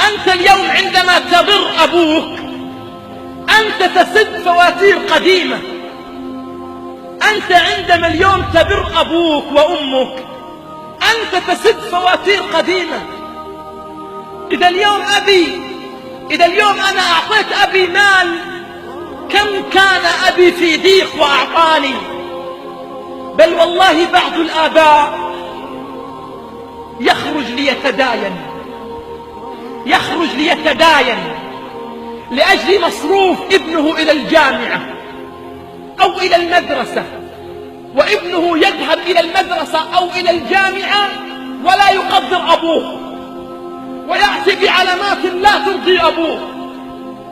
أنت اليوم عندما تبر أبوك أنت تسد فواتير قديمة. أنت عندما اليوم تبر أبوك وأمك أنت تسد فواتير قديمة. إذا اليوم أنا أعطيت أبي مال، كم كان أبي في ضيق وأعطاني. بل والله بعض الآباء يخرج ليتداين لأجل مصروف ابنه إلى الجامعة أو إلى المدرسة، وابنه يذهب إلى المدرسة أو إلى الجامعة ولا يقدر أبوه، ويأتي بعلامات لا ترضي أبوه،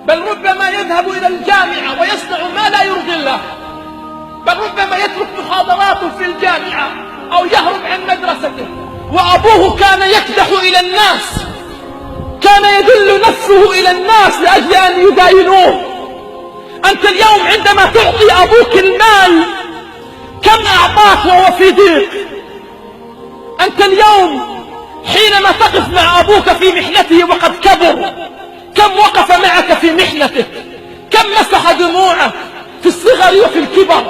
بل ربما يذهب إلى الجامعة ويصنع ما لا يرضي الله، بل ربما يترك محاضراته في الجامعة أو يهرب عن مدرسته، وأبوه كان يكدح إلى الناس، كان يدل نفسه إلى الناس لأجل أن يداينوه. أنت اليوم عندما تعطي أبوك المال كم أعطاك وهو في ضيق؟ أنت اليوم حينما تقف مع أبوك في محنته وقد كبر كم وقف معك في محنته؟ كم مسح دموعه في الصغر وفي الكبر؟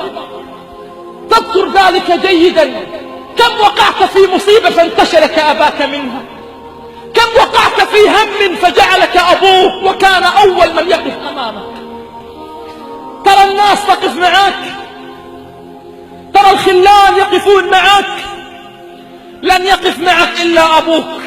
تذكر ذلك جيدا. كم وقعت في مصيبة فانتشلك أباك منها؟ كم وقعت في هم فجعلك أبوك وكان أول من يقف أمامك؟ ترى الناس تقف معك، ترى الخلان يقفون معك، لن يقف معك إلا أبوك.